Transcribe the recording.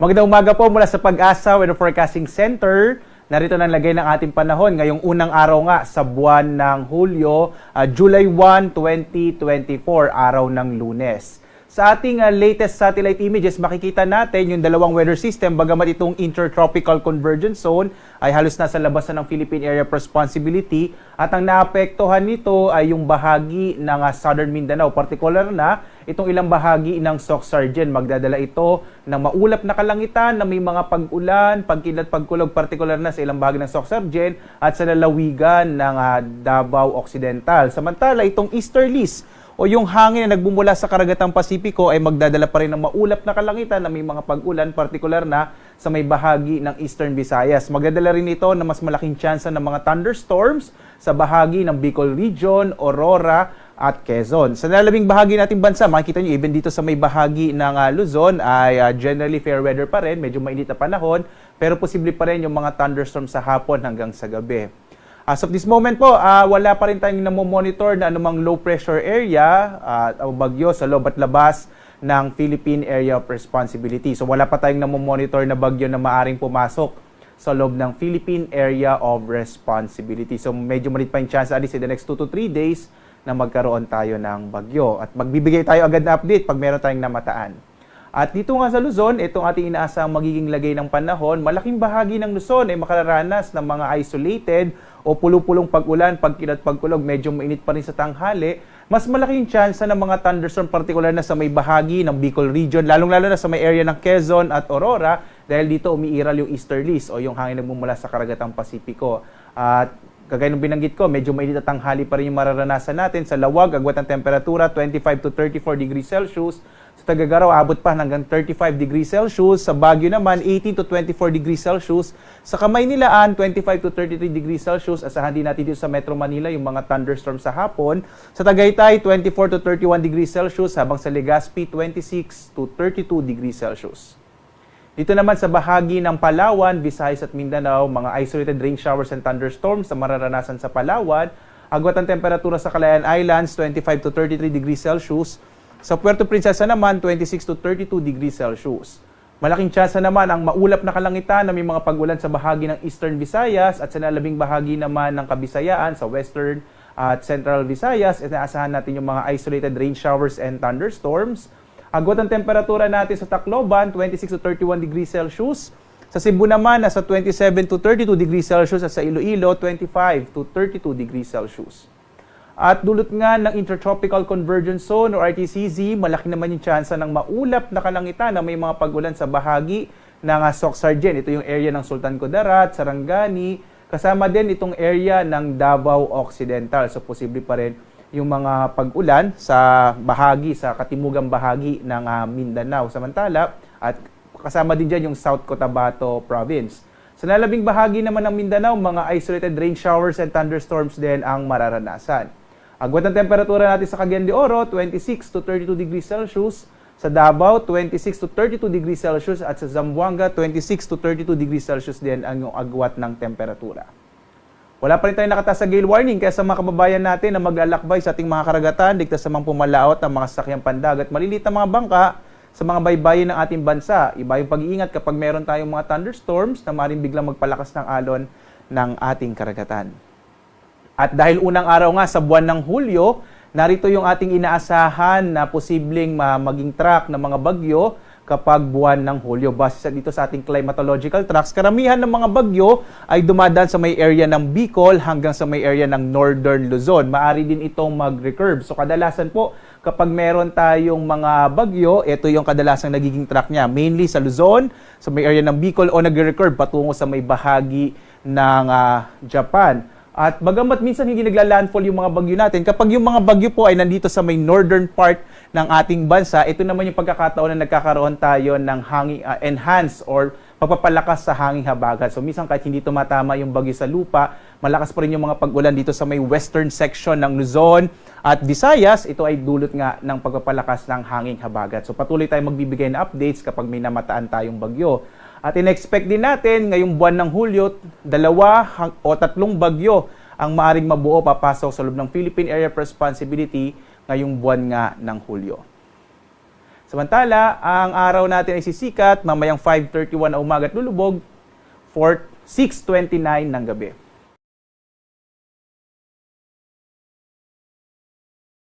Magandang umaga po mula sa Pag-asa Weather Forecasting Center. Narito na lagay ng ating panahon ngayong unang araw nga sa buwan ng Hulyo, July 1, 2024, araw ng Lunes. Sa ating latest satellite images, makikita natin yung dalawang weather system, bagamat itong intertropical convergence zone ay halos nasa labas na ng Philippine Area of Responsibility at ang naapektuhan nito ay yung bahagi ng Southern Mindanao, particular na itong ilang bahagi ng Soc-Sargen. Magdadala ito ng maulap na kalangitan na may mga pag-ulan, pagkilat, pagkulog, particular na sa ilang bahagi ng Soc-Sargen at sa lalawigan ng Davao Occidental. Samantala, itong easterlies o yung hangin na nagbumula sa karagatang Pasipiko ay magdadala pa rin ng maulap na kalangitan na may mga pag-ulan, particular na sa may bahagi ng Eastern Visayas. Magdadala rin ito na mas malaking tsansa ng mga thunderstorms sa bahagi ng Bicol Region, Aurora at Quezon. Sa nalalabing bahagi nating bansa, makikita nyo even dito sa may bahagi ng Luzon ay generally fair weather pa rin, medyo mainit na panahon, pero posible pa rin yung mga thunderstorms sa hapon hanggang sa gabi. As of this moment po, wala pa rin tayong namomonitor na anumang low pressure area o bagyo sa loob at labas ng Philippine Area of Responsibility. So wala pa tayong namomonitor na bagyo na maaring pumasok sa loob ng Philippine Area of Responsibility. So medyo malit pa yung chance at least in the next 2 to 3 days na magkaroon tayo ng bagyo. At magbibigay tayo agad na update pag meron tayong namataan. At dito nga sa Luzon, itong ating inaasang magiging lagay ng panahon, malaking bahagi ng Luzon ay makararanas ng mga isolated o pulo-pulong pag-ulan, pagkilat, pagkulog, medyo mainit pa rin sa tanghali. Mas malaking tsansa ng mga thunderstorm, particular na sa may bahagi ng Bicol Region, lalong-lalo na sa may area ng Quezon at Aurora, dahil dito umiiral yung easterlies o yung hangin nagmumula sa karagatang Pasipiko. At kagaya ng binanggit ko, medyo mainit at tanghali pa rin yung mararanasan natin. Sa Lawag, agwat ng temperatura, 25 to 34 degrees Celsius. Sa Tagagaraw, abot pa hanggang 35 degrees Celsius. Sa Baguio naman, 18 to 24 degrees Celsius. Sa Kamaynilaan, 25 to 33 degrees Celsius. Asahan din natin dito sa Metro Manila yung mga thunderstorms sa hapon. Sa Tagaytay, 24 to 31 degrees Celsius. Habang sa Legazpi, 26 to 32 degrees Celsius. Dito naman sa bahagi ng Palawan, Visayas at Mindanao, mga isolated rain showers and thunderstorms na mararanasan sa Palawan. Agwat ang temperatura sa Calayan Islands, 25 to 33 degrees Celsius. Sa Puerto Princesa naman, 26 to 32 degrees Celsius. Malaking tsansa naman ang maulap na kalangitan na may mga pag-ulan sa bahagi ng Eastern Visayas at sa nalabing bahagi naman ng Kabisayaan sa Western at Central Visayas. Inaasahan natin yung mga isolated rain showers and thunderstorms. Agwat ang temperatura natin sa Tacloban, 26 to 31 degrees Celsius. Sa Cebu naman, nasa 27 to 32 degrees Celsius at sa Iloilo, 25 to 32 degrees Celsius. At dulot nga ng Intertropical Convergence Zone o RTCZ, malaki naman yung tsansa ng maulap na kalangitan na may mga pag-ulan sa bahagi ng Soc-Sargen. Ito yung area ng Sultan Kudarat, Sarangani, kasama din itong area ng Davao Occidental. So posible pa rin yung mga pag-ulan sa bahagi, sa katimugang bahagi ng Mindanao. Samantala, at kasama din dyan yung South Cotabato Province. Sa nalabing bahagi naman ng Mindanao, mga isolated rain showers and thunderstorms din ang mararanasan. Agwat ng temperatura natin sa Cagayan de Oro, 26 to 32 degrees Celsius. Sa Davao, 26 to 32 degrees Celsius. At sa Zamboanga, 26 to 32 degrees Celsius din ang agwat ng temperatura. Wala pa rin tayong nakataas sa gale warning, kaya sa mga kababayan natin na maglalakbay sa ating mga karagatan, ligtas sa mga pumalaot ang mga sasakyang pandagat, malilit na mga bangka sa mga baybayin ng ating bansa. Iba yung pag-iingat kapag meron tayong mga thunderstorms na maaaring biglang magpalakas ng alon ng ating karagatan. At dahil unang araw nga sa buwan ng Hulyo, narito yung ating inaasahan na posibleng maging track ng mga bagyo kapag buwan ng Hulyo. Base dito sa ating climatological tracks, karamihan ng mga bagyo ay dumadaan sa may area ng Bicol hanggang sa may area ng Northern Luzon. Maari din itong mag-recurve. So kadalasan po, kapag meron tayong mga bagyo, ito yung kadalasang nagiging track niya. Mainly sa Luzon, sa may area ng Bicol o nag-recurve patungo sa may bahagi ng Japan. At bagamat minsan hindi nagla-landfall yung mga bagyo natin, kapag yung mga bagyo po ay nandito sa may northern part ng ating bansa, ito naman yung pagkakataon na nagkakaroon tayo ng hangin enhanced or pagpapalakas sa hanging habagat. So minsan kahit hindi tumatama yung bagyo sa lupa, malakas pa rin yung mga pag-ulan dito sa may western section ng Luzon at Visayas. Ito ay dulot nga ng pagpapalakas ng hanging habagat. So patuloy tayong magbibigay ng updates kapag may namataan tayong bagyo. At in-expect din natin ngayong buwan ng Hulyo, 2 o 3 bagyo ang maaring mabuo papasok sa loob ng Philippine Area of Responsibility ngayong buwan nga ng Hulyo. Samantala, ang araw natin ay sisikat mamayang 5:31 na umaga at lulubog, 6:29 ng gabi.